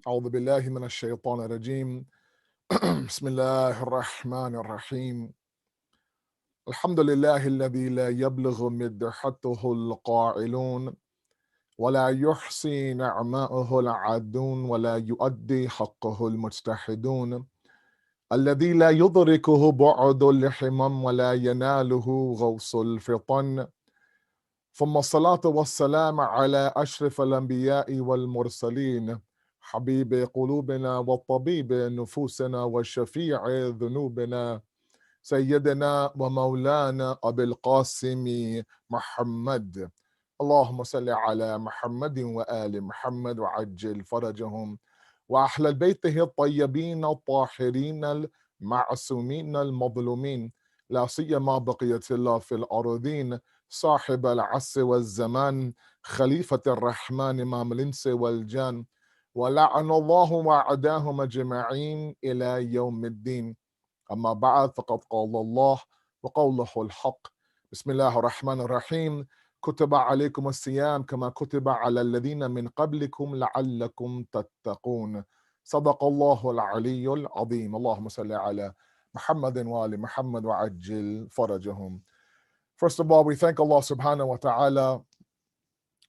أعوذ بالله من الشيطان الرجيم بسم الله الرحمن الرحيم الحمد لله الذي لا يبلغ مدحته القائلون ولا يحصي نعماءه العادون ولا يؤدي حقه المجتهدون الذي لا يدركه بعد الحمم ولا يناله غوص الفطن ثم الصلاة والسلام على أشرف الأنبياء والمرسلين حبيب قلوبنا وطبيب نفوسنا وشفيع ذنوبنا سيدنا ومولانا أبي القاسم محمد اللهم صل على محمد وآل محمد وعجل فرجهم وأحلى بيته الطيبين الطاهرين المعصومين المظلومين لا سيما بقية الله في الأرضين صاحب العصر والزمان خليفة الرحمن إمام الإنس والجان ولعن الله وعداهم أجمعين إلى يوم الدين أما بعد فقد قال الله وقوله الحق بسم الله الرحمن الرحيم كتب عليكم الصيام كما كتب على الذين من قبلكم لعلكم تتقون صدق الله العلي العظيم اللهم صل على محمد وآل محمد وعجل فرجهم. First of all, we thank Allah subhanahu wa ta'ala.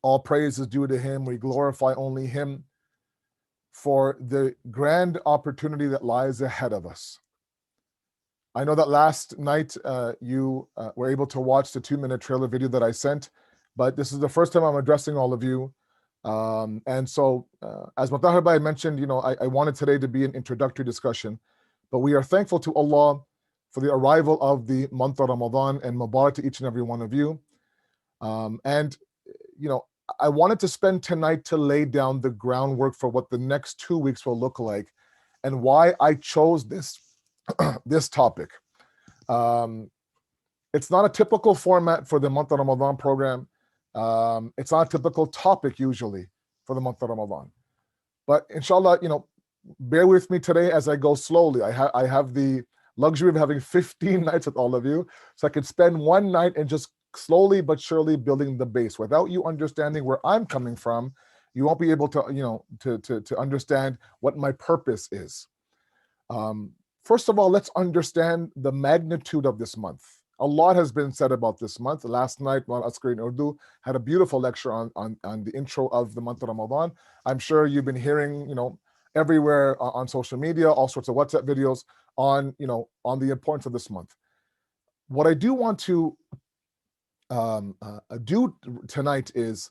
All praise is due to Him. We glorify only Him for the grand opportunity that lies ahead of us. I know that last night you were able to watch the 2-minute trailer video that I sent, but this is the first time I'm addressing all of you. And so, as Mutahar Bhai mentioned, I wanted today to be an introductory discussion, but we are thankful to Allah for the arrival of the month of Ramadan, and Mubarak to each and every one of you. And I wanted to spend tonight to lay down the groundwork for what the next 2 weeks will look like and why I chose this this topic. It's not a typical format for the month of Ramadan program. It's not a typical topic usually for the month of Ramadan. But inshallah, bear with me today as I go slowly. I have the luxury of having 15 nights with all of you, so I could spend one night and just slowly but surely building the base. Without you understanding where I'm coming from, you won't be able to, to understand what my purpose is. First of all, let's understand the magnitude of this month. A lot has been said about this month. Last night, Maulana Asad in Urdu had a beautiful lecture on the intro of the month of Ramadan. I'm sure you've been hearing, everywhere on social media, all sorts of WhatsApp videos on the importance of this month. What I do want to do tonight is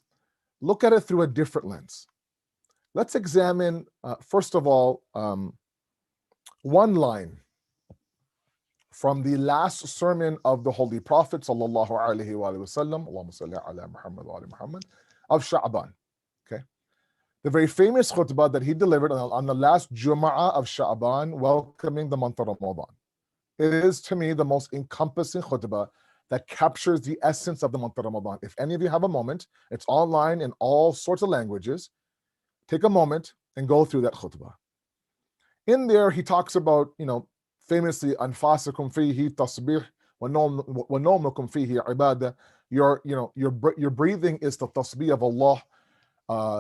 look at it through a different lens. Let's examine, first of all, one line from the last sermon of the Holy Prophet sallallahu alaihi wasallam, Allahumma salli ala Muhammad wa ala Muhammad, of Sha'ban. Okay, the very famous khutbah that he delivered on the last Jum'ah of Sha'ban, welcoming the month of Ramadan. It is, to me, the most encompassing khutbah that captures the essence of the month of Ramadan. If any of you have a moment, it's online in all sorts of languages. Take a moment and go through that khutbah. In there, he talks about, famously, anfasikum fihi tasbih wa nawmukum fihi ibadah. Your breathing is the tasbih of Allah.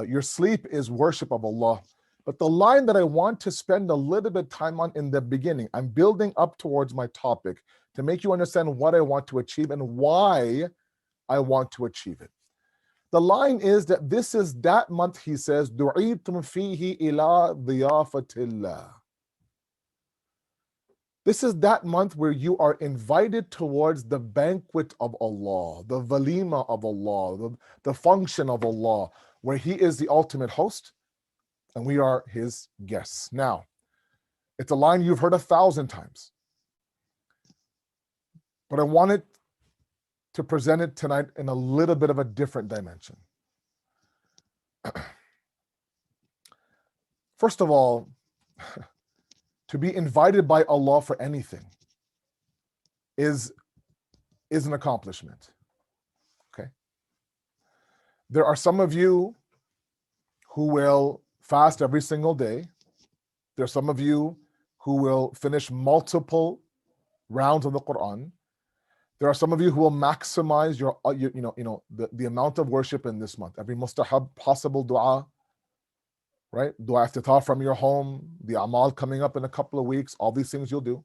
Your sleep is worship of Allah. But the line that I want to spend a little bit of time on in the beginning, I'm building up towards my topic to make you understand what I want to achieve and why I want to achieve it. The line is that this is that month, he says, du'itum fihi ila diyafatillah. This is that month where you are invited towards the banquet of Allah, the walima of Allah, the function of Allah, where He is the ultimate host and we are His guests. Now, it's a line you've heard 1,000 times, but I wanted to present it tonight in a little bit of a different dimension. First of all, to be invited by Allah for anything is an accomplishment. Okay. There are some of you who will fast every single day. There are some of you who will finish multiple rounds of the Quran. There are some of you who will maximize the amount of worship in this month. Every mustahab possible dua, right? Dua iftitah from your home, the amal coming up in a couple of weeks, all these things you'll do.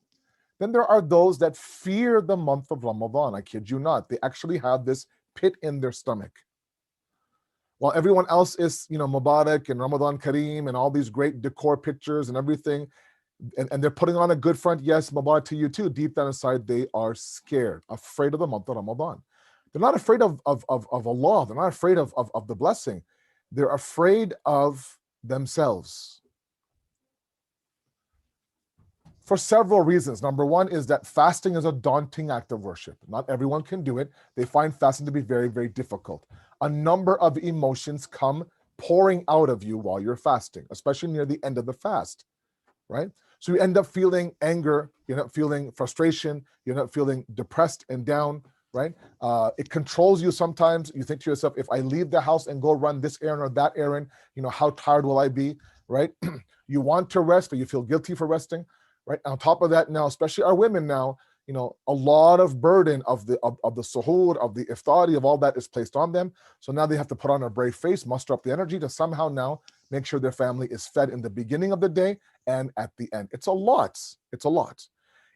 Then there are those that fear the month of Ramadan. I kid you not. They actually have this pit in their stomach. While everyone else is, Mubarak and Ramadan Kareem and all these great decor pictures and everything, and they're putting on a good front, yes, Mubarak to you too. Deep down inside, they are scared, afraid of the month of Ramadan. They're not afraid of Allah. They're not afraid of the blessing. They're afraid of themselves. For several reasons. Number one is that fasting is a daunting act of worship. Not everyone can do it. They find fasting to be very, very difficult. A number of emotions come pouring out of you while you're fasting, especially near the end of the fast, right? So you end up feeling anger, you end up feeling frustration, you end up feeling depressed and down, right? It controls you sometimes. You think to yourself, if I leave the house and go run this errand or that errand, how tired will I be, right? You want to rest, but you feel guilty for resting. Right. On top of that, now, especially our women now, a lot of burden of the suhoor, of the iftari, of all that is placed on them. So now they have to put on a brave face, muster up the energy to somehow now make sure their family is fed in the beginning of the day and at the end. It's a lot. It's a lot.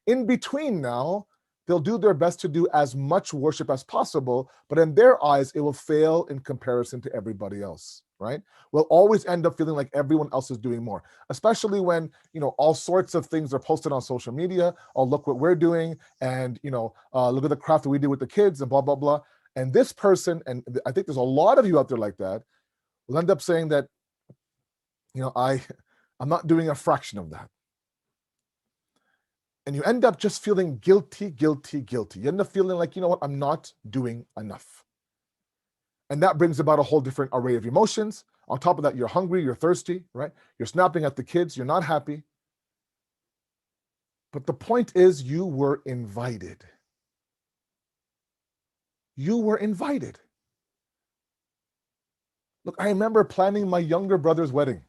In between now, they'll do their best to do as much worship as possible, but in their eyes, it will fail in comparison to everybody else, right? We'll always end up feeling like everyone else is doing more, especially when, all sorts of things are posted on social media. Oh, look what we're doing. And, look at the craft that we do with the kids and blah, blah, blah. And this person, and I think there's a lot of you out there like that, will end up saying that, I'm not doing a fraction of that. And you end up just feeling guilty, guilty, guilty. You end up feeling like, I'm not doing enough. And that brings about a whole different array of emotions. On top of that, you're hungry, you're thirsty, right? You're snapping at the kids, you're not happy. But the point is, you were invited. You were invited. Look, I remember planning my younger brother's wedding.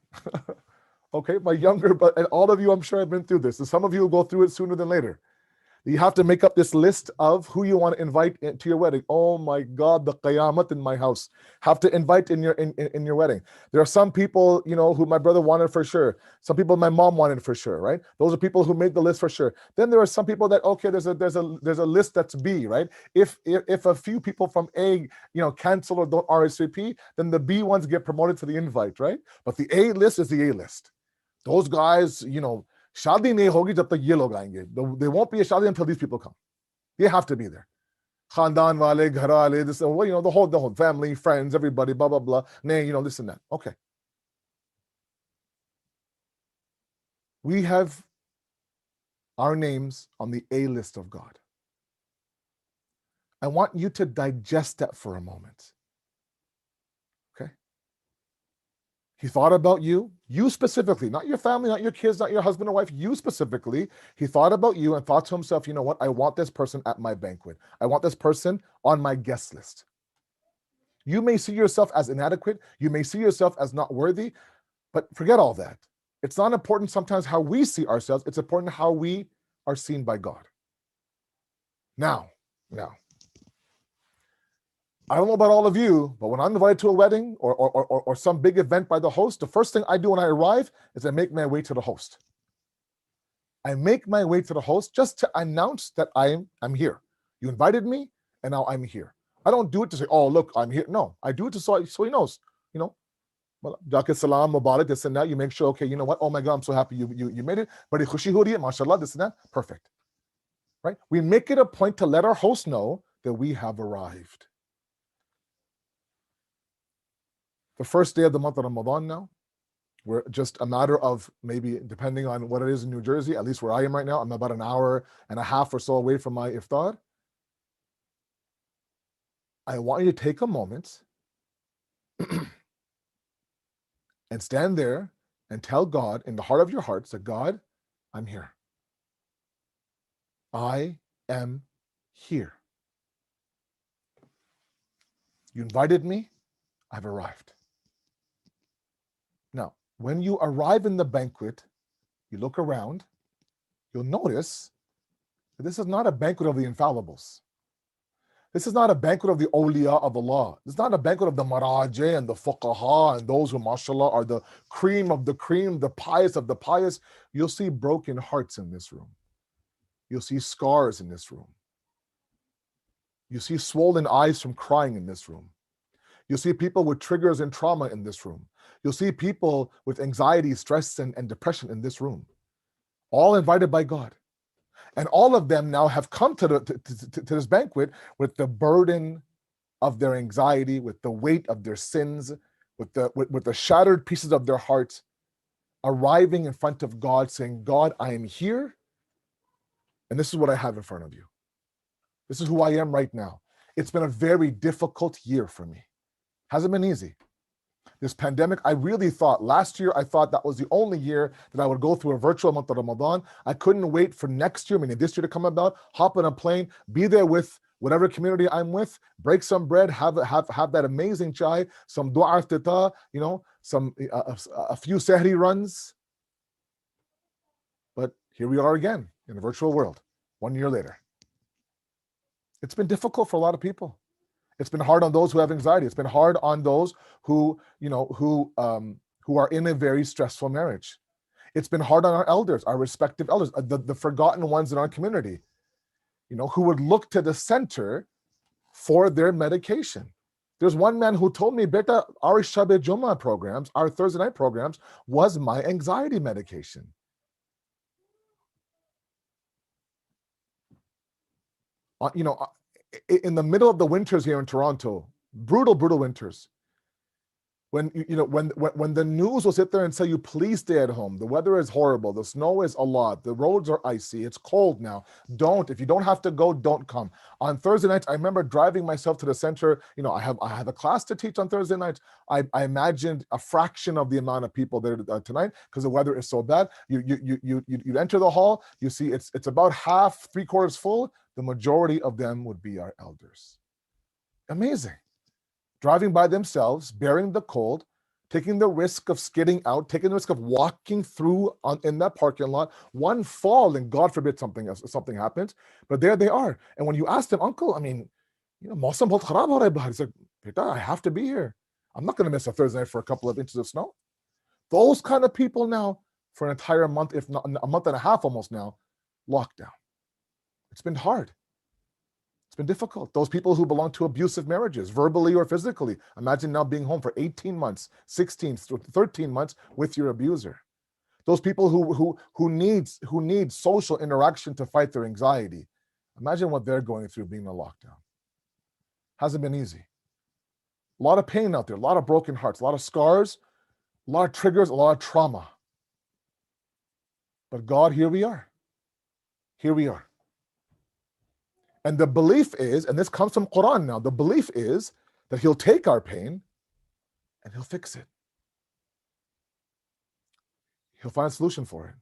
Okay, my younger, and all of you, I'm sure, have been through this. And some of you will go through it sooner than later. You have to make up this list of who you want to invite to your wedding. Oh my God, the qayamat in my house. Have to invite in your wedding. There are some people, who my brother wanted for sure. Some people my mom wanted for sure, right? Those are people who made the list for sure. Then there are some people that, okay, there's a list that's B, right? If a few people from A, cancel or don't RSVP, then the B ones get promoted to the invite, right? But the A list is the A list. Those guys, शादी नहीं होगी जब तक ये लोग आएंगे. They won't be a shadi until these people come. They have to be there. Khandan wale, ghar wale, this, the whole family, friends, everybody, blah, blah, blah. Nay, this and that. Okay. We have our names on the A list of God. I want you to digest that for a moment. Okay? He thought about you specifically, not your family, not your kids, not your husband or wife, you specifically. He thought about you and thought to himself, you know what? I want this person at my banquet. I want this person on my guest list. You may see yourself as inadequate. You may see yourself as not worthy, but forget all that. It's not important sometimes how we see ourselves. It's important how we are seen by God. Now, I don't know about all of you, but when I'm invited to a wedding or some big event by the host, the first thing I do when I arrive is I make my way to the host. I make my way to the host just to announce that I'm here. You invited me, and now I'm here. I don't do it to say, oh, look, I'm here. No, I do it so he knows, Jacket salam, mubarak, this and that. You make sure, okay, you know what? Oh my God, I'm so happy you made it. Badi khushi ho rahi hai, mashallah, this and that. Perfect. Right? We make it a point to let our host know that we have arrived. The first day of the month of Ramadan now, we're just a matter of maybe, depending on what it is in New Jersey, at least where I am right now, I'm about an hour and a half or so away from my iftar. I want you to take a moment and stand there and tell God in the heart of your hearts that, God, I'm here. I am here. You invited me, I've arrived. Now, when you arrive in the banquet, you look around, you'll notice that this is not a banquet of the infallibles. This is not a banquet of the awliya of Allah. This is not a banquet of the maraji and the fuqaha and those who, mashallah, are the cream of the cream, the pious of the pious. You'll see broken hearts in this room. You'll see scars in this room. You see swollen eyes from crying in this room. You'll see people with triggers and trauma in this room. You'll see people with anxiety, stress, and depression in this room. All invited by God. And all of them now have come to this banquet with the burden of their anxiety, with the weight of their sins, with the shattered pieces of their hearts, arriving in front of God saying, God, I am here, and this is what I have in front of you. This is who I am right now. It's been a very difficult year for me. Hasn't been easy. This pandemic, I really thought, last year, I thought that was the only year that I would go through a virtual month of Ramadan. I couldn't wait for next year, meaning this year to come about, hop on a plane, be there with whatever community I'm with, break some bread, have that amazing chai, some dua iftitah, a few sahri runs. But here we are again in the virtual world, 1 year later. It's been difficult for a lot of people. It's been hard on those who have anxiety. It's been hard on those who are in a very stressful marriage. It's been hard on our elders, our respective elders, the forgotten ones in our community, who would look to the center for their medication. There's one man who told me, Beta, our Shabe Juma programs, our Thursday night programs, was my anxiety medication. In the middle of the winters here in Toronto, brutal winters, when the news will sit there and say, you please stay at home, the weather is horrible, the snow is a lot, the roads are icy, it's cold now, if you don't have to go, don't come. On Thursday nights, I remember driving myself to the center. I have a class to teach on Thursday nights. I imagined a fraction of the amount of people there tonight because the weather is so bad. You enter the hall, you see it's about half, 3/4 full. The majority of them would be our elders. Amazing. Driving by themselves, bearing the cold, taking the risk of skidding out, taking the risk of walking through in that parking lot, one fall, and God forbid something happens, but there they are. And when you ask them, Uncle, mausam bahut kharab ho raha hai bahar. He's like, Beta, I have to be here. I'm not going to miss a Thursday night for a couple of inches of snow. Those kind of people now, for an entire month, if not a month and a half almost now, lockdown. It's been hard. It's been difficult. Those people who belong to abusive marriages, verbally or physically. Imagine now being home for 18 months, 16, 13 months with your abuser. Those people who need social interaction to fight their anxiety. Imagine what they're going through being in a lockdown. Hasn't been easy. A lot of pain out there, a lot of broken hearts, a lot of scars, a lot of triggers, a lot of trauma. But God, here we are. Here we are. And the belief is, and this comes from Quran now, the belief is that He'll take our pain and He'll fix it. He'll find a solution for it.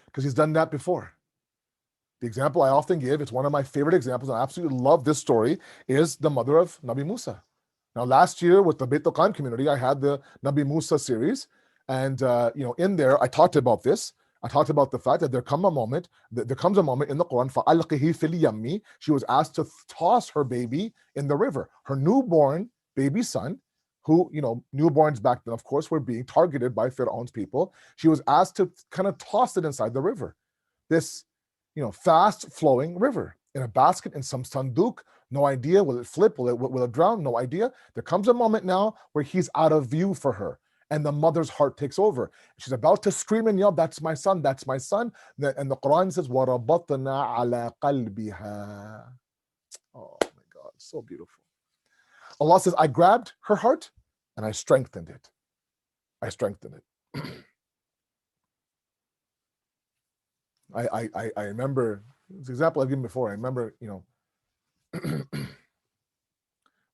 Because He's done that before. The example I often give, it's one of my favorite examples, and I absolutely love this story, is the mother of Nabi Musa. Now, last year with the Beit al-Qaim community, I had the Nabi Musa series, and in there I talked about this. I talked about the fact that there comes a moment in the Quran, فَأَلْقِهِ فِي الْيَمِّ. She was asked to toss her baby in the river. Her newborn baby son, who, newborns back then, of course, were being targeted by Fir'aun's people. She was asked to kind of toss it inside the river. This, fast-flowing river in a basket, in some sanduk. No idea. Will it flip? Will it drown? No idea. There comes a moment now where he's out of view for her. And the mother's heart takes over. She's about to scream and yell, that's my son, that's my son. And the Quran says, وَرَبَطْنَا عَلَىٰ قَلْبِهَا. Oh my God, so beautiful. Allah says, I grabbed her heart and I strengthened it. I remember, it's an example I've given before. I remember, we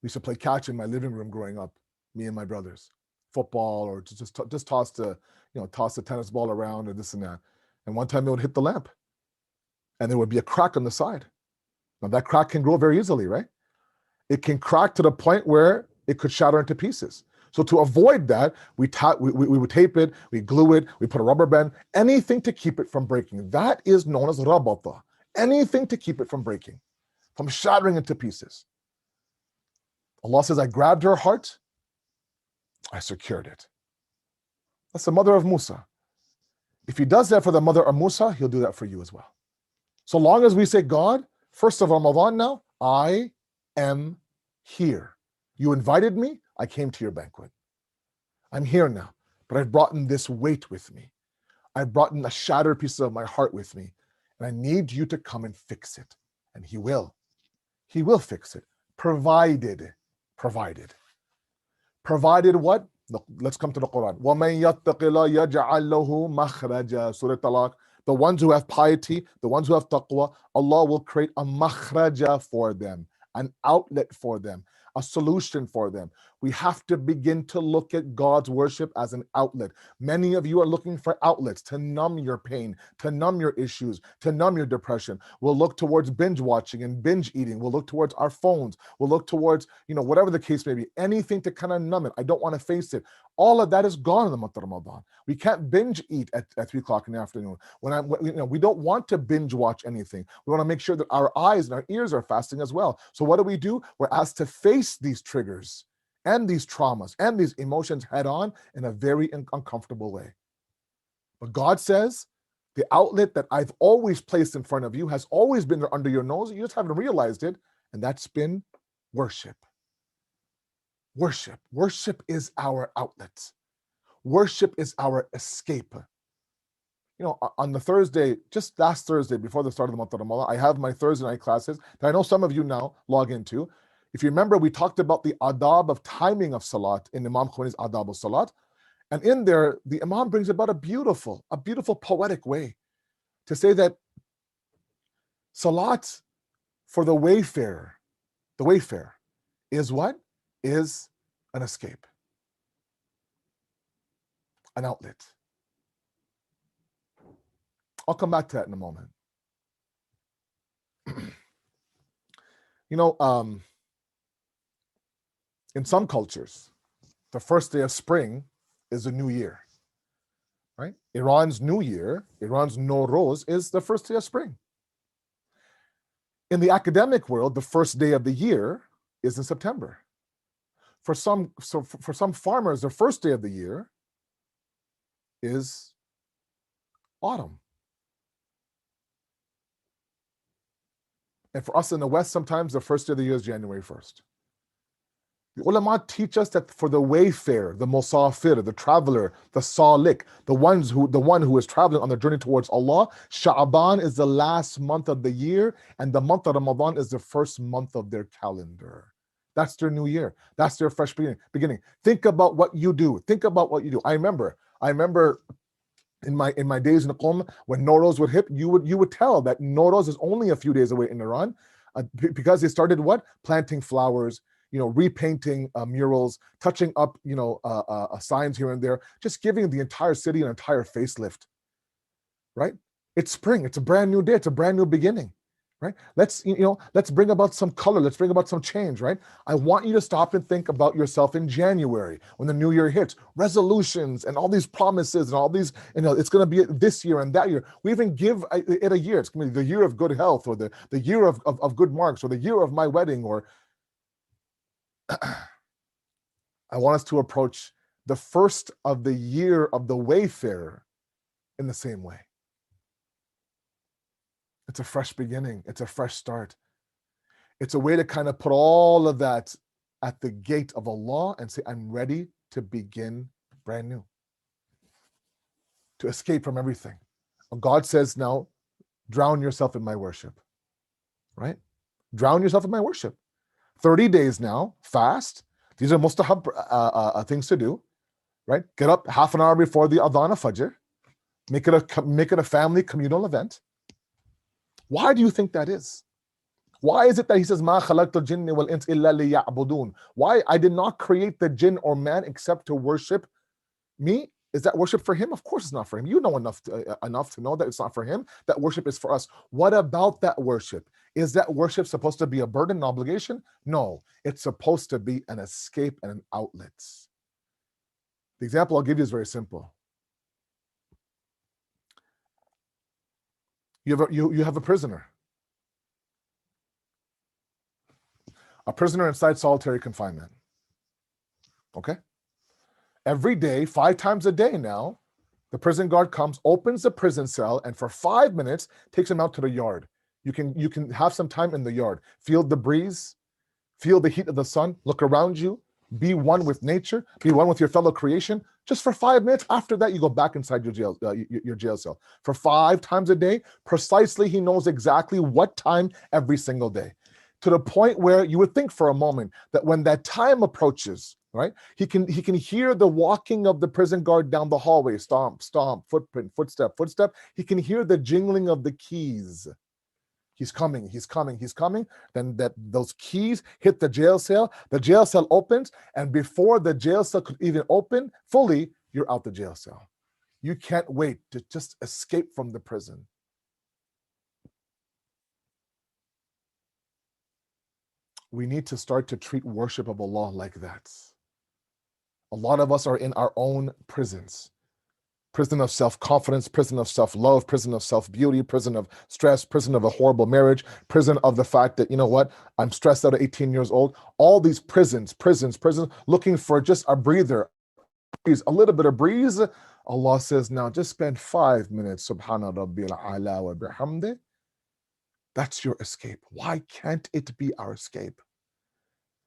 used to play catch in my living room growing up, me and my brothers. Football, or just toss the tennis ball around, or this and that. And one time it would hit the lamp, and there would be a crack on the side. Now that crack can grow very easily, right? It can crack to the point where it could shatter into pieces. So to avoid that, we would tape it, we glue it, we put a rubber band, anything to keep it from breaking. That is known as rabata. anything to keep it from breaking, from shattering into pieces. Allah says, I grabbed her heart, I secured it. That's the mother of Musa. If he does that for the mother of Musa, he'll do that for you as well. So long as we say, God, first of Ramadan now, I am here. You invited me, I came to your banquet. I'm here now, but I've brought in this weight with me. I've brought in a shattered piece of my heart with me, and I need you to come and fix it. And he will. He will fix it, provided what? Look, let's come to the Quran. وَمَن يَتَّقِ اللَّهَ يَجْعَلْ لَهُ مَخْرَجًا. Surah Talaq. The ones who have piety, the ones who have taqwa, Allah will create a makhraja for them, an outlet for them, a solution for them. We have to begin to look at God's worship as an outlet. Many of you are looking for outlets to numb your pain, to numb your issues, to numb your depression. We'll look towards binge watching and binge eating. We'll look towards our phones. We'll look towards, whatever the case may be, anything to kind of numb it. I don't want to face it. All of that is gone in the month of Ramadan. We can't binge eat at 3 o'clock in the afternoon. We don't want to binge watch anything. We want to make sure that our eyes and our ears are fasting as well. So what do? We're asked to face these triggers and these traumas and these emotions head on in a very uncomfortable way. But God says, the outlet that I've always placed in front of you has always been there under your nose. You just haven't realized it. And that's been worship. Worship is our outlet. Worship is our escape. On the Thursday, just last Thursday, before the start of the month of Ramadan, I have my Thursday night classes that I know some of you now log into. If you remember, we talked about the adab of timing of salat in Imam Khomeini's Adab of Salat. And in there, the Imam brings about a beautiful poetic way to say that salat for the wayfarer is what? Is an escape, an outlet. I'll come back to that in a moment. In some cultures, the first day of spring is a new year, right? Iran's New Year, Iran's Nowruz, is the first day of spring. In the academic world, the first day of the year is in September. For some farmers, the first day of the year is autumn. And for us in the West, sometimes the first day of the year is January 1st. The ulama teach us that for the wayfarer, the musafir, the traveler, the salik, the one who is traveling on the journey towards Allah, Sha'ban is the last month of the year, and the month of Ramadan is the first month of their calendar. That's their new year. That's their fresh beginning. Think about what you do. I remember in my days in Qom, when Nowruz would hit, you would tell that Nowruz is only a few days away in Iran, because they started what? Planting flowers, repainting murals, touching up, signs here and there, just giving the entire city an entire facelift, right? It's spring. It's a brand new day. It's a brand new beginning, right? Let's bring about some color. Let's bring about some change, right? I want you to stop and think about yourself in January when the new year hits. Resolutions and all these promises and all these, it's going to be this year and that year. We even give it a year. It's going to be the year of good health, or the year of good marks, or the year of my wedding, or I want us to approach the first of the year of the wayfarer in the same way. It's a fresh beginning. It's a fresh start. It's a way to kind of put all of that at the gate of Allah and say, I'm ready to begin brand new, to escape from everything. God says now, drown yourself in my worship, right? Drown yourself in my worship. 30 days now, fast. These are mustahab things to do, right? Get up half an hour before the Adhan of Fajr. Make it a family communal event. Why do you think that is? Why is it that he says, "Ma khalaqtul jinni wal ins illa liya'budun"? Why? I did not create the jinn or man except to worship me. Is that worship for him? Of course it's not for him. You know enough to know that it's not for him. That worship is for us. What about that worship? Is that worship supposed to be a burden, an obligation? No, it's supposed to be an escape and an outlet. The example I'll give you is very simple. You have a prisoner. A prisoner inside solitary confinement. Okay? Every day, 5 times a day now, the prison guard comes, opens the prison cell, and for 5 minutes takes him out to the yard. You can have some time in the yard. Feel the breeze, feel the heat of the sun, look around you, be one with nature, be one with your fellow creation. Just for 5 minutes. After that, you go back inside your jail cell. For 5 times a day, precisely, he knows exactly what time every single day. To the point where you would think for a moment that when that time approaches, right, he can hear the walking of the prison guard down the hallway, stomp, stomp, footprint, footstep, footstep. He can hear the jingling of the keys. He's coming, he's coming, he's coming. Then those keys hit the jail cell opens, and before the jail cell could even open fully, you're out the jail cell. You can't wait to just escape from the prison. We need to start to treat worship of Allah like that. A lot of us are in our own prisons. Prison of self-confidence, prison of self-love, prison of self-beauty, prison of stress, prison of a horrible marriage, prison of the fact that, you know what, I'm stressed out at 18 years old. All these prisons, looking for just a breather, a little bit of breeze. Allah says, now just spend 5 minutes, subhana rabbil ala wa bihamdi. That's your escape. Why can't it be our escape?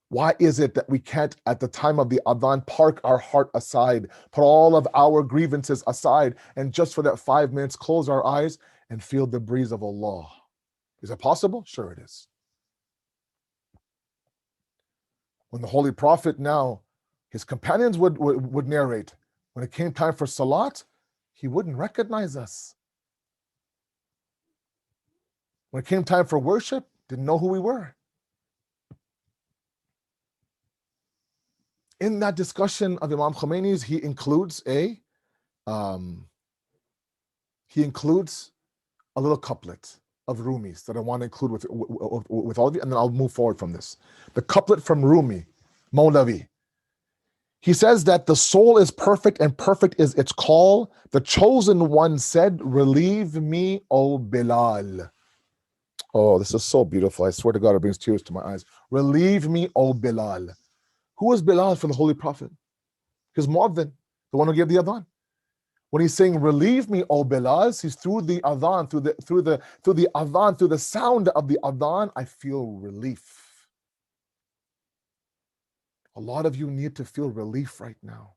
Why is it that we can't, at the time of the Adhan, park our heart aside, put all of our grievances aside, and just for that 5 minutes, close our eyes and feel the breeze of Allah? Is it possible? Sure it is. When the Holy Prophet now, his companions would narrate, when it came time for Salat, he wouldn't recognize us. When it came time for worship, didn't know who we were. In that discussion of Imam Khomeini's, he includes a little couplet of Rumi's that I want to include with all of you, and then I'll move forward from this. The couplet from Rumi, Mawlavi. He says that the soul is perfect and perfect is its call. The chosen one said, relieve me, O Bilal. Oh, this is so beautiful. I swear to God, it brings tears to my eyes. Relieve me, O Bilal. Who was Bilal for the Holy Prophet? His mu'adhin, the one who gave the adhan. When he's saying, relieve me, O Bilal, he's through the adhan, through the adhan, through the sound of the adhan, I feel relief. A lot of you need to feel relief right now.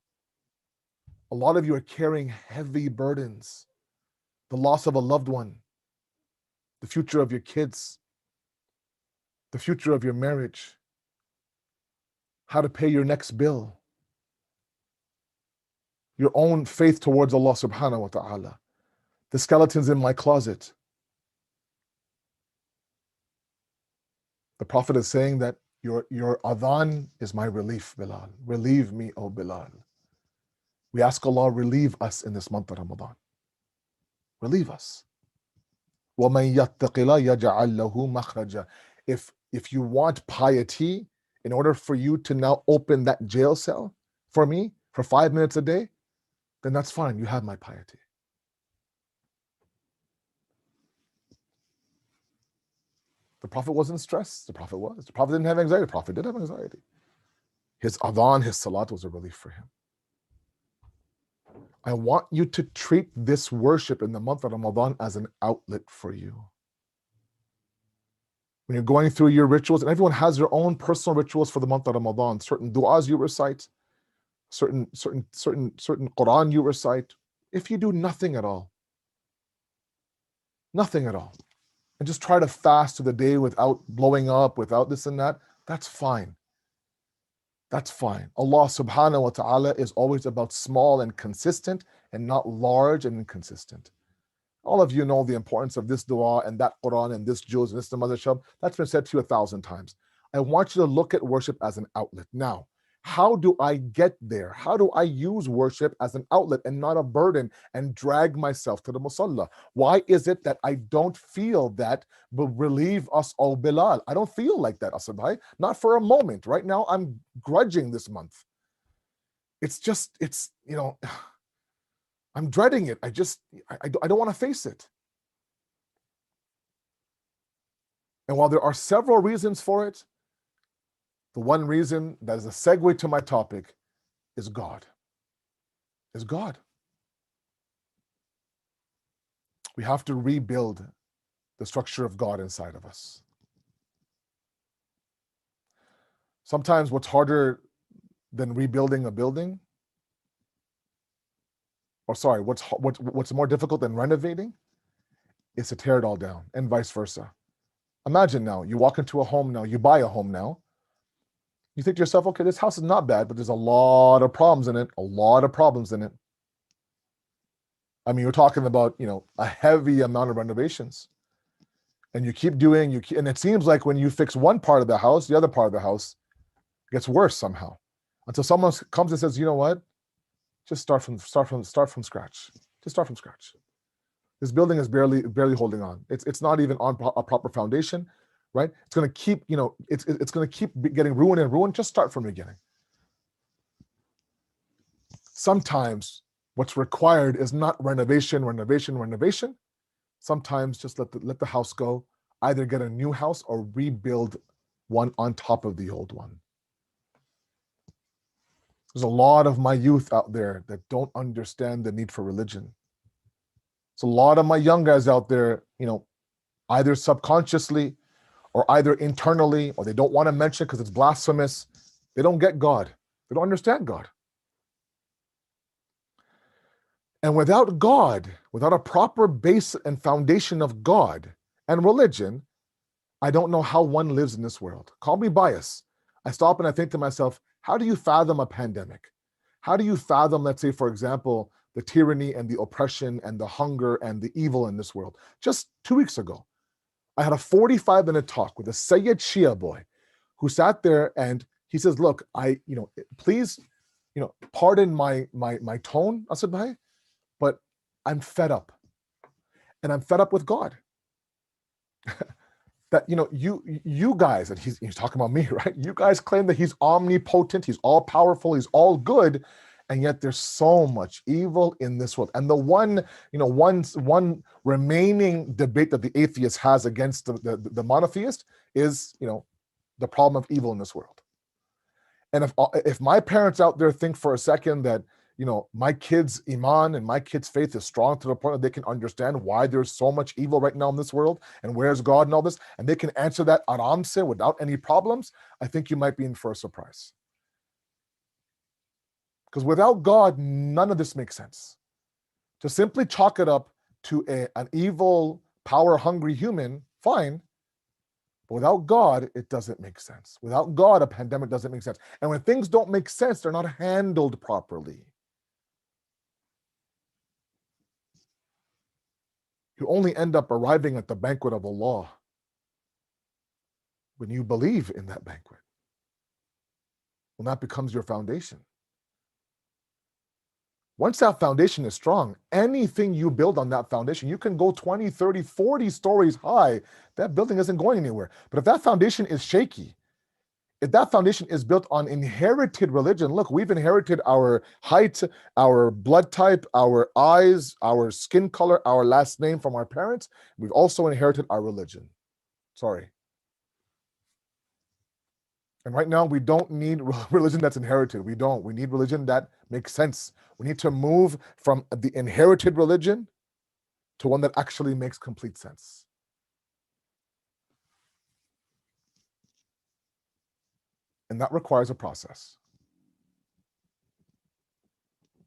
A lot of you are carrying heavy burdens. The loss of a loved one, the future of your kids, the future of your marriage, how to pay your next bill, your own faith towards Allah subhanahu wa ta'ala, the skeletons in my closet. The Prophet is saying that your adhan is my relief, Bilal. Relieve me, O Bilal. We ask Allah, relieve us in this month of Ramadan. Relieve us. وَمَن يَتَّقِ اللَّهَ يَجْعَل لَهُ مَخْرَجًا. If you want piety, in order for you to now open that jail cell for me for 5 minutes a day, then that's fine. You have my piety. The Prophet wasn't stressed. The Prophet was. The Prophet didn't have anxiety. The Prophet did have anxiety. His adhan, his salat was a relief for him. I want you to treat this worship in the month of Ramadan as an outlet for you. When you're going through your rituals, and everyone has their own personal rituals for the month of Ramadan, certain du'as you recite, certain Quran you recite. If you do nothing at all, and just try to fast to the day without blowing up, without this and that, that's fine. That's fine. Allah subhanahu wa ta'ala is always about small and consistent and not large and inconsistent. All of you know the importance of this dua and that Quran and this juz and this madhab. That's been said to you 1,000 times. I want you to look at worship as an outlet. Now, how do I get there? How do I use worship as an outlet and not a burden and drag myself to the musalla? Why is it that I don't feel that, but relieve us, O Bilal? I don't feel like that, Asad bhai. Not for a moment. Right now, I'm grudging this month. It's I'm dreading it. I don't want to face it. And while there are several reasons for it, The one reason that is a segue to my topic is God. Is God. We have to rebuild the structure of God inside of us. Sometimes what's harder than rebuilding a building, what's more difficult than renovating, is to tear it all down, and vice versa. Imagine now, you walk into a home now, you buy a home now, you think to yourself, okay, this house is not bad, but there's a lot of problems in it, I mean, you're talking about, a heavy amount of renovations. And you keep doing, and it seems like when you fix one part of the house, the other part of the house gets worse somehow. Until someone comes and says, you know what? Just start from scratch. Just start from scratch. This building is barely holding on. It's not even on a proper foundation, right? It's going to keep, it's going to keep getting ruined and ruined. Just start from the beginning. Sometimes what's required is not renovation. Sometimes just let the house go. Either get a new house or rebuild one on top of the old one. There's a lot of my youth out there that don't understand the need for religion. So a lot of my young guys out there, either subconsciously or either internally, or they don't want to mention because it's blasphemous. They don't get God. They don't understand God. And without God, without a proper base and foundation of God and religion, I don't know how one lives in this world. Call me biased. I stop and I think to myself, how do you fathom a pandemic? How do you fathom, let's say, for example, the tyranny and the oppression and the hunger and the evil in this world? Just 2 weeks ago, I had a 45-minute talk with a Sayyid Shia boy who sat there and he says, look, please, pardon my tone, Asad bhai, but I'm fed up. And I'm fed up with God. That, you guys, and he's talking about me, right? You guys claim that he's omnipotent, he's all powerful, he's all good, and yet there's so much evil in this world. And the one remaining debate that the atheist has against the monotheist is, the problem of evil in this world. And if my parents out there think for a second that, my kids' iman and my kids' faith is strong to the point that they can understand why there's so much evil right now in this world and where's God and all this, and they can answer that aram se without any problems, I think you might be in for a surprise. Because without God, none of this makes sense. To simply chalk it up to an evil, power-hungry human, fine. But without God, it doesn't make sense. Without God, a pandemic doesn't make sense. And when things don't make sense, they're not handled properly. You only end up arriving at the banquet of Allah when you believe in that banquet. When that becomes your foundation. Once that foundation is strong, anything you build on that foundation, you can go 20, 30, 40 stories high. That building isn't going anywhere. But if that foundation is shaky, if that foundation is built on inherited religion, look, we've inherited our height, our blood type, our eyes, our skin color, our last name from our parents. We've also inherited our religion. Sorry. And right now, we don't need religion that's inherited. We don't. We need religion that makes sense. We need to move from the inherited religion to one that actually makes complete sense. And that requires a process.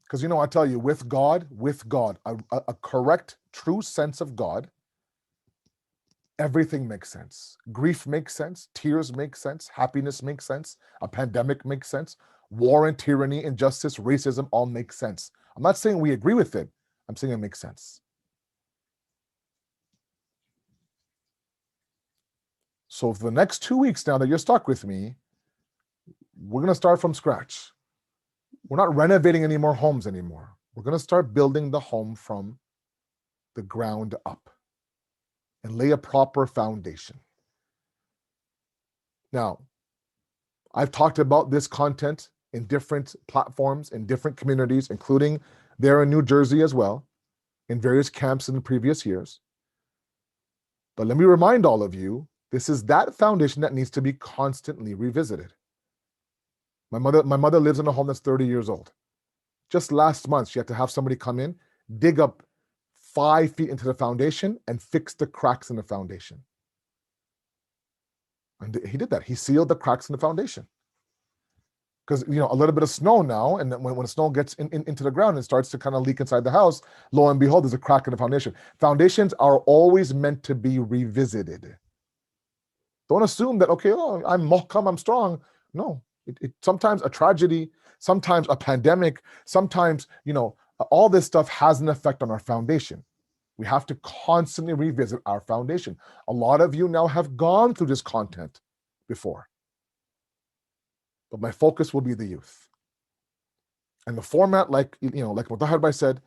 Because, I tell you, with God, a correct, true sense of God, everything makes sense. Grief makes sense. Tears make sense. Happiness makes sense. A pandemic makes sense. War and tyranny, injustice, racism all make sense. I'm not saying we agree with it. I'm saying it makes sense. So for the next 2 weeks now that you're stuck with me, we're going to start from scratch. We're not renovating any more homes anymore. We're going to start building the home from the ground up and lay a proper foundation. Now, I've talked about this content in different platforms, in different communities, including there in New Jersey as well, in various camps in the previous years. But let me remind all of you, this is that foundation that needs to be constantly revisited. My mother lives in a home that's 30 years old. Just last month, she had to have somebody come in, dig up 5 feet into the foundation and fix the cracks in the foundation. And he did that. He sealed the cracks in the foundation. Because a little bit of snow now, and when the snow gets into the ground and starts to kind of leak inside the house, lo and behold, there's a crack in the foundation. Foundations are always meant to be revisited. Don't assume that, okay, I'm muhkam, I'm strong. No, sometimes a tragedy, sometimes a pandemic, sometimes, all this stuff has an effect on our foundation. We have to constantly revisit our foundation. A lot of you now have gone through this content before. But my focus will be the youth. And the format, like Mutahar said,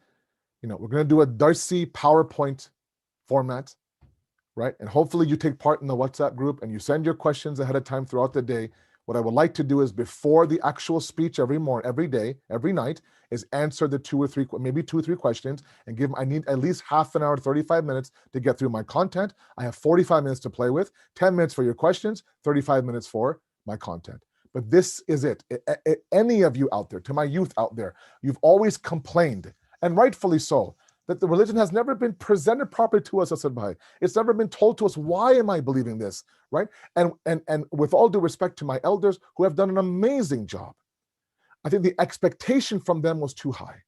we're going to do a Darcy PowerPoint format, right? And hopefully you take part in the WhatsApp group and you send your questions ahead of time throughout the day. What I would like to do is before the actual speech every morning, every day, every night, is answer the 2 or 3, maybe 2 or 3 questions and I need at least half an hour, 35 minutes to get through my content. I have 45 minutes to play with, 10 minutes for your questions, 35 minutes for my content. But this is it. Any of you out there, to my youth out there, you've always complained, and rightfully so, that the religion has never been presented properly to us, Asad Bhai. It's never been told to us, why am I believing this, right? And with all due respect to my elders who have done an amazing job, I think the expectation from them was too high.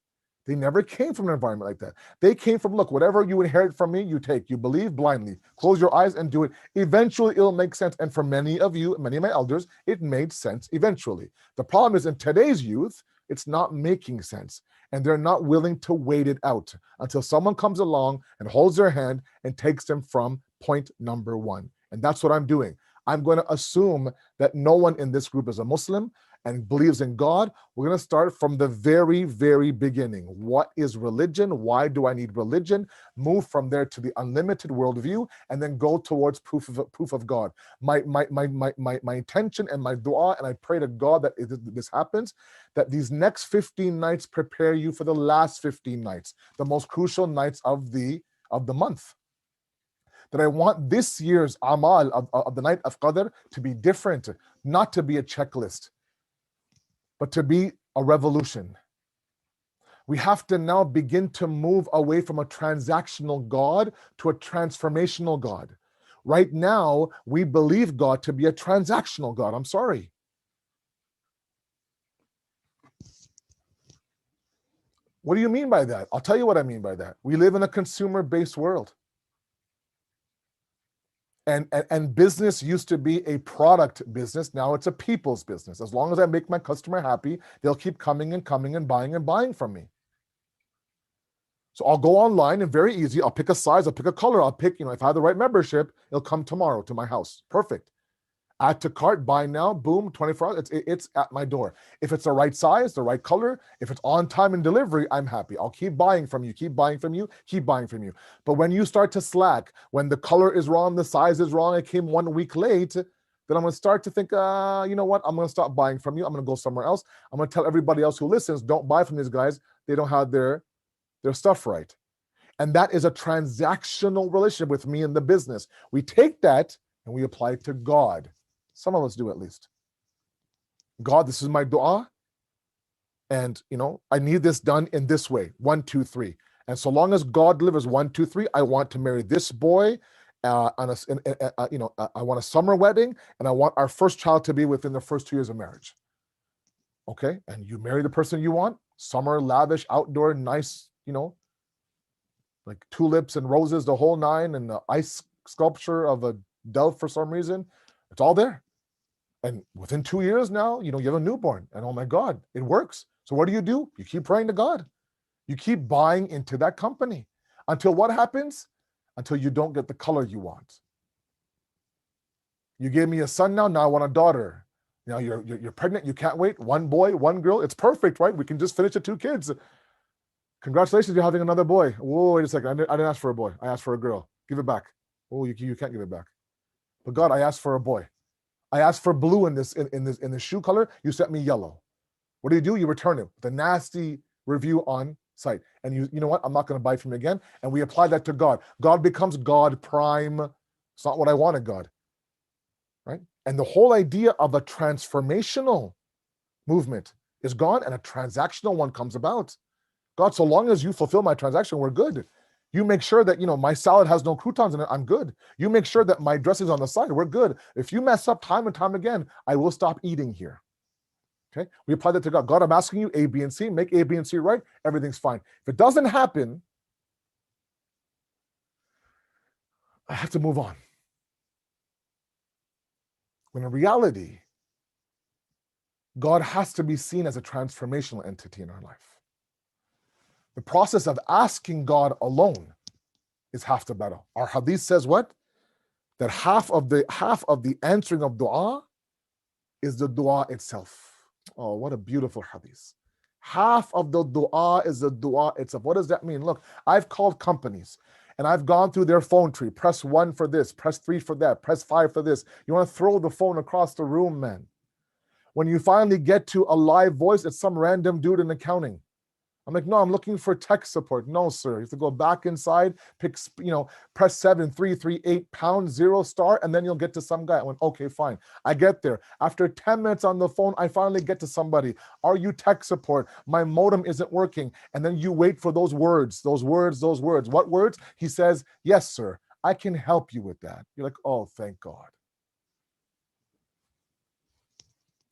They never came from an environment like that. They came from, look, whatever you inherit from me, you take. You believe blindly. Close your eyes and do it. Eventually, it'll make sense. And for many of you, many of my elders, it made sense eventually. The problem is in today's youth, it's not making sense. And they're not willing to wait it out until someone comes along and holds their hand and takes them from point number 1. And that's what I'm doing. I'm going to assume that no one in this group is a Muslim and believes in God. We're going to start from the very, very beginning. What is religion? Why do I need religion? Move from there to the unlimited worldview, and then go towards proof of God. My intention and my dua, and I pray to God that this happens, that these next 15 nights prepare you for the last 15 nights, the most crucial nights of the month. That I want this year's amal of the night of Qadr to be different, not to be a checklist, but to be a revolution. We have to now begin to move away from a transactional God to a transformational God. Right now, we believe God to be a transactional God. I'm sorry. What do you mean by that? I'll tell you what I mean by that. We live in a consumer-based world. And business used to be a product business. Now it's a people's business. As long as I make my customer happy, they'll keep coming and buying from me. So I'll go online and very easy. I'll pick a size, I'll pick a color, I'll pick, if I have the right membership, it'll come tomorrow to my house. Perfect. Add to cart, buy now, boom, 24 hours, it's at my door. If it's the right size, the right color, if it's on time and delivery, I'm happy. I'll keep buying from you, keep buying from you. But when you start to slack, when the color is wrong, the size is wrong, it came 1 week late, then I'm going to start to think, you know what, I'm going to stop buying from you. I'm going to go somewhere else. I'm going to tell everybody else who listens, don't buy from these guys. They don't have their stuff right. And that is a transactional relationship with me in the business. We take that and we apply it to God. Some of us do, at least. God, this is my dua. And, I need this done in this way. 1, 2, 3. And so long as God delivers 1, 2, 3, I want to marry this boy. I want a summer wedding, and I want our first child to be within the first 2 years of marriage. Okay. And you marry the person you want. Summer, lavish, outdoor, nice, like tulips and roses, the whole 9, and the ice sculpture of a dove for some reason. It's all there. And within 2 years now, you have a newborn. And oh my God, it works. So what do? You keep praying to God. You keep buying into that company. Until what happens? Until you don't get the color you want. You gave me a son now I want a daughter. Now you're pregnant, you can't wait. 1 boy, 1 girl. It's perfect, right? We can just finish the 2 kids. Congratulations, you're having another boy. Whoa, wait a second. I didn't ask for a boy. I asked for a girl. Give it back. Oh, you can't give it back. But God, I asked for a boy. I asked for blue in the shoe color. You sent me yellow. What do? You return it. The nasty review on site. And you know what? I'm not going to buy from you again. And we apply that to God. God becomes God prime. It's not what I wanted, God. Right? And the whole idea of a transformational movement is gone and a transactional one comes about. God, so long as you fulfill my transaction, we're good. You make sure that, my salad has no croutons in it, I'm good. You make sure that my dressing's on the side, we're good. If you mess up time and time again, I will stop eating here. Okay? We apply that to God. God, I'm asking you A, B, and C. Make A, B, and C right. Everything's fine. If it doesn't happen, I have to move on. When in reality, God has to be seen as a transformational entity in our life. The process of asking God alone is half the battle. Our hadith says what? That half of the answering of dua is the dua itself. Oh, what a beautiful hadith. Half of the dua is the dua itself. What does that mean? Look, I've called companies and I've gone through their phone tree. Press 1 for this, press 3 for that, press 5 for this. You want to throw the phone across the room, man. When you finally get to a live voice, it's some random dude in accounting. I'm like, no, I'm looking for tech support. No, sir. You have to go back inside, pick, press 7338 #0*, and then you'll get to some guy. I went, okay, fine. I get there. After 10 minutes on the phone, I finally get to somebody. Are you tech support? My modem isn't working. And then you wait for those words. What words? He says, yes, sir. I can help you with that. You're like, oh, thank God.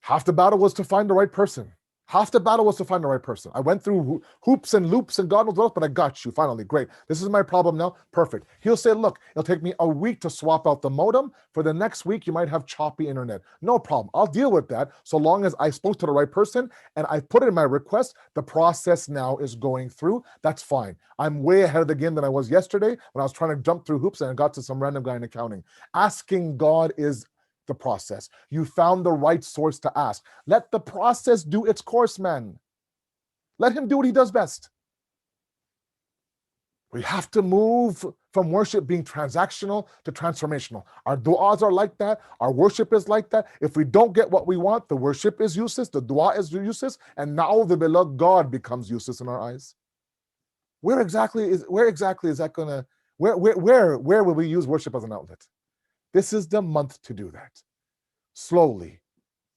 Half the battle was to find the right person. I went through hoops and loops and God knows what else, but I got you finally. Great. This is my problem now. Perfect. He'll say, look, it'll take me a week to swap out the modem. For the next week, you might have choppy internet. No problem. I'll deal with that so long as I spoke to the right person and I put it in my request. The process now is going through. That's fine. I'm way ahead of the game than I was yesterday when I was trying to jump through hoops and I got to some random guy in accounting. Asking God is the process. You found the right source to ask. Let the process do its course, man. Let him do what he does best. We have to move from worship being transactional to transformational. Our du'as are like that. Our worship is like that. If we don't get what we want, the worship is useless, the du'a is useless, and now the beloved God becomes useless in our eyes. Where exactly is that gonna, where will we use worship as an outlet? This is the month to do that. Slowly,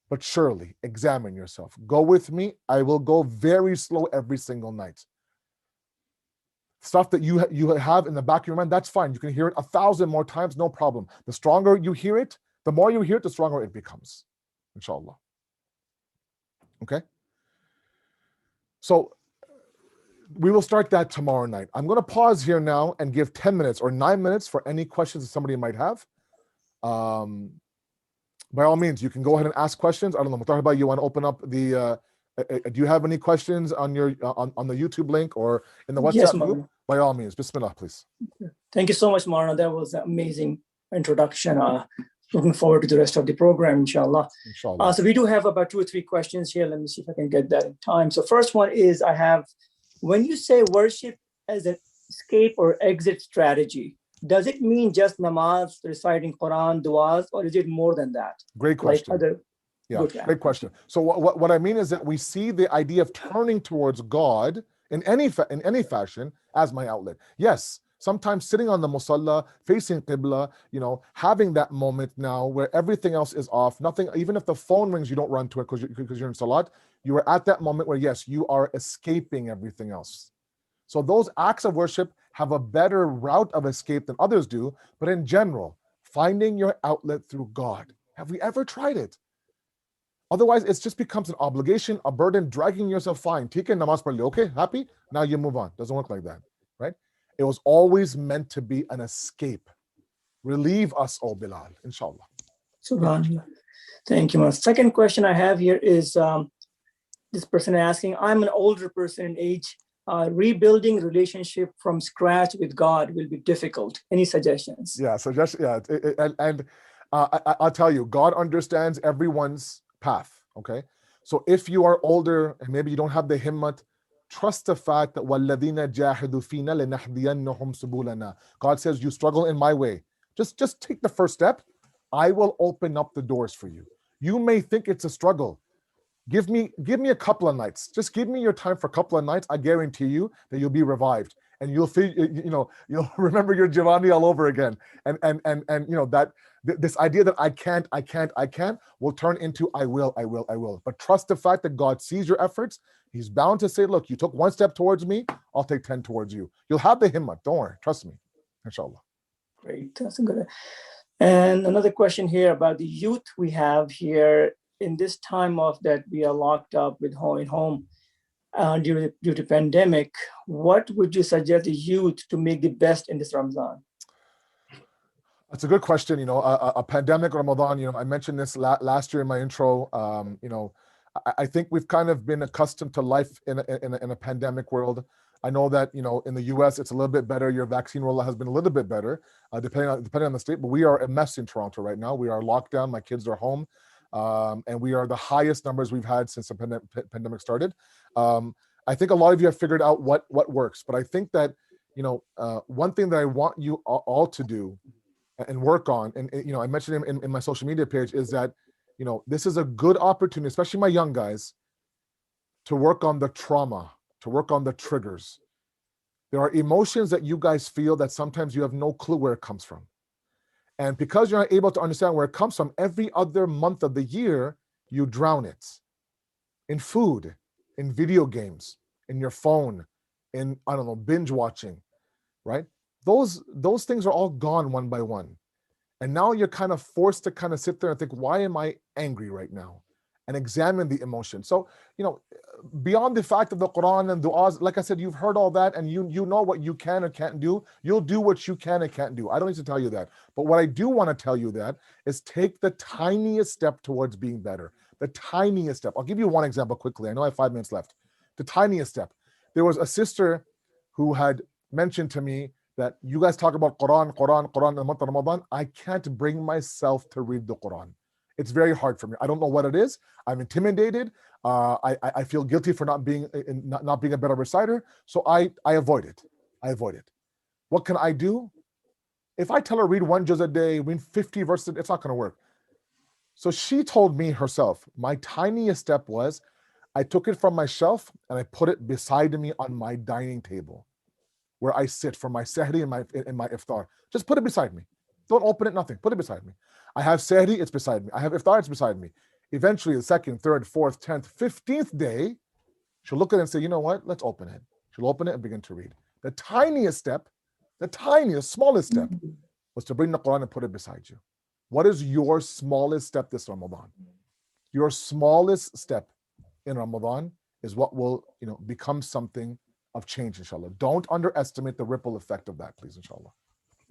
but surely, examine yourself. Go with me. I will go very slow every single night. Stuff that you have in the back of your mind, that's fine. You can hear it 1,000 more times, no problem. The stronger you hear it, the more you hear it, the stronger it becomes, inshallah. Okay? So we will start that tomorrow night. I'm going to pause here now and give 10 minutes or 9 minutes for any questions that somebody might have. By all means, you can go ahead and ask questions. I don't know, Mutahaba, you want to open up the, do you have any questions on your on the YouTube link or in the WhatsApp group? By all means, Bismillah, please. Thank you so much, Maulana. That was an amazing introduction. Looking forward to the rest of the program, inshallah. So we do have about 2 or 3 questions here. Let me see if I can get that in time. So first one is, when you say worship as an escape or exit strategy, does it mean just namaz, reciting Quran, du'as, or is it more than that? Great question. Great question. So what I mean is that we see the idea of turning towards God in any fashion as my outlet. Yes, sometimes sitting on the musalla, facing qibla, having that moment now where everything else is off, nothing, even if the phone rings, you don't run to it because you're in salat. You are at that moment where, yes, you are escaping everything else. So those acts of worship have a better route of escape than others do. But in general, finding your outlet through God. Have we ever tried it? Otherwise, it just becomes an obligation, a burden, dragging yourself. Fine, take namaz pali, okay, happy? Now you move on. Doesn't work like that, right? It was always meant to be an escape. Relieve us, O Bilal, inshallah. Subhanallah. Thank you. My second question I have here is this person asking, I'm an older person in age. Rebuilding relationship from scratch with God will be difficult. Any suggestions? Yeah, I'll tell you, God understands everyone's path, okay? So if you are older and maybe you don't have the himmat, trust the fact that وَالَّذِينَ جَاهِدُوا فِينَا لَنَهْدِيَنَّهُمْ سُبُلَنَا. God says, you struggle in my way. Just take the first step. I will open up the doors for you. You may think it's a struggle. Give me a couple of nights. Just give me your time for a couple of nights. I guarantee you that you'll be revived and you'll feel, you'll remember your Giovanni all over again. And this idea that I can't will turn into I will. But trust the fact that God sees your efforts. He's bound to say, look, you took one step towards me, I'll take 10 towards you. You'll have the himmah. Don't worry. Trust me. Inshallah. Great. That's good. And another question here about the youth we have here in this time of that we are locked up with home due to pandemic. What would you suggest the youth to make the best in this Ramadan? That's a good question. You know, a pandemic Ramadan, you know, I mentioned this last year in my intro. You know, I think we've kind of been accustomed to life in a pandemic world. I know that, you know, in the US, it's a little bit better. Your vaccine rollout has been a little bit better, depending on the state, but we are a mess in Toronto right now. We are locked down. My kids are home. And we are the highest numbers we've had since the pandemic started. I think a lot of you have figured out what works, but I think that, you know, one thing that I want you all to do and work on, and you know, I mentioned in my social media page, is that, you know, this is a good opportunity, especially my young guys, to work on the trauma, to work on the triggers. There are emotions that you guys feel that sometimes you have no clue where it comes from. And because you're not able to understand where it comes from, every other month of the year, you drown it in food, in video games, in your phone, in, I don't know, binge watching, right? Those things are all gone one by one. And now you're kind of forced to kind of sit there and think, why am I angry right now? And examine the emotion. So, you know, beyond the fact of the Quran and du'as, like I said, you've heard all that, and you know what you can and can't do. You'll do what you can and can't do. I don't need to tell you that. But what I do want to tell you that is take the tiniest step towards being better. The tiniest step. I'll give you one example quickly. I know I have 5 minutes left. The tiniest step. There was a sister who had mentioned to me that you guys talk about Quran in the month of Ramadan. I can't bring myself to read the Quran. It's very hard for me. I don't know what it is. I'm intimidated. I feel guilty for not being a better reciter. So I avoid it. What can I do? If I tell her read 1 juz a day, read 50 verses, it's not going to work. So she told me herself, my tiniest step was, I took it from my shelf and I put it beside me on my dining table, where I sit for my sahri and my iftar. Just put it beside me. Don't open it, nothing. Put it beside me. I have sahri, it's beside me. I have iftar, it's beside me. Eventually, the 2nd, 3rd, 4th, 10th, 15th day, she'll look at it and say, you know what? Let's open it. She'll open it and begin to read. The tiniest step, the tiniest, smallest step was to bring the Quran and put it beside you. What is your smallest step this Ramadan? Your smallest step in Ramadan is what will, you know, become something of change, inshallah. Don't underestimate the ripple effect of that, please, inshallah.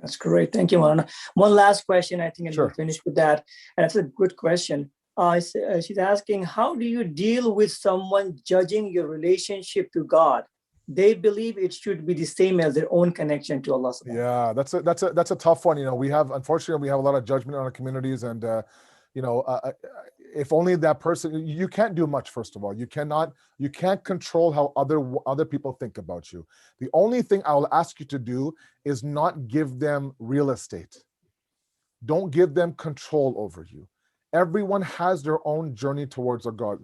That's great. Thank you, Maulana. One last question, I think, and Sure. we'll finish with that. And that's a good question. She's asking, how do you deal with someone judging your relationship to God? They believe it should be the same as their own connection to Allah. Yeah, that's a tough one. You know, unfortunately, we have a lot of judgment on our communities, and you know, if only that person, you can't do much. First of all, you can't control how other people think about you. The only thing I will ask you to do is not give them real estate. Don't give them control over you. Everyone has their own journey towards God.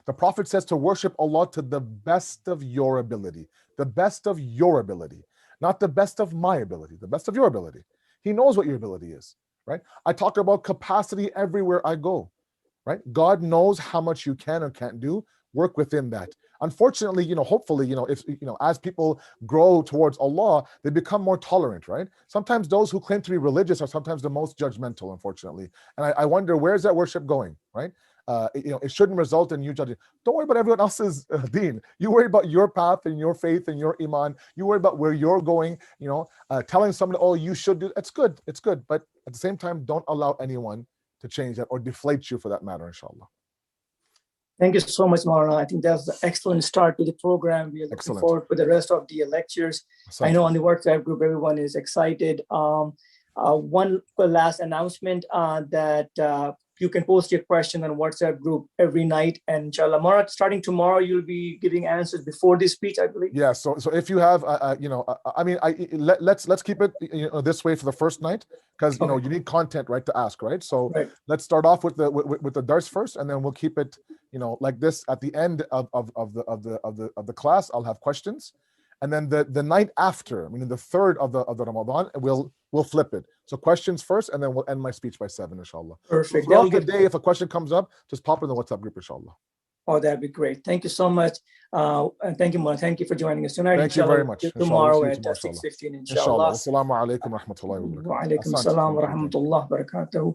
The Prophet says to worship Allah to the best of your ability. The best of your ability. Not the best of my ability, the best of your ability. He knows what your ability is, right? I talk about capacity everywhere I go, right? God knows how much you can or can't do. Work within that. Unfortunately, you know, hopefully, you know, if, you know, as people grow towards Allah, they become more tolerant, right? Sometimes those who claim to be religious are sometimes the most judgmental, unfortunately. And I wonder, where's that worship going, right? You know, it shouldn't result in you judging. Don't worry about everyone else's deen. You worry about your path and your faith and your iman. You worry about where you're going, you know, telling someone, oh, you should do, it's good. But at the same time, don't allow anyone to change that or deflate you for that matter, inshallah. Thank you so much, Maulana. I think that's an excellent start to the program. We are looking forward to the rest of the lectures. I know on the WhatsApp group, everyone is excited. One last announcement that you can post your question on WhatsApp group every night. And inshallah, Maulana, starting tomorrow, you'll be giving answers before this speech, I believe. Yeah. So if you have, you know, I mean, let's keep it, you know, this way for the first night, because you know you need content, right, to ask, right? So let's start off with the dars first, and then we'll keep it, you know, like this. At the end of the class, I'll have questions, And then the night after, meaning the third of the Ramadan, we'll flip it. So questions first, and then we'll end my speech by 7, inshallah. Perfect. Throughout the day, if a question comes up, just pop it in the WhatsApp group, inshallah. Oh, that'd be great. Thank you so much. And thank you, Maulana. Thank you for joining us tonight. Thank you very much. Tomorrow Inshallah. at 6:15, inshallah. Assalamu alaikum wa rahmatullahi wa barakatuh. Wa alaikum assalam wa rahmatullahi wa barakatuh.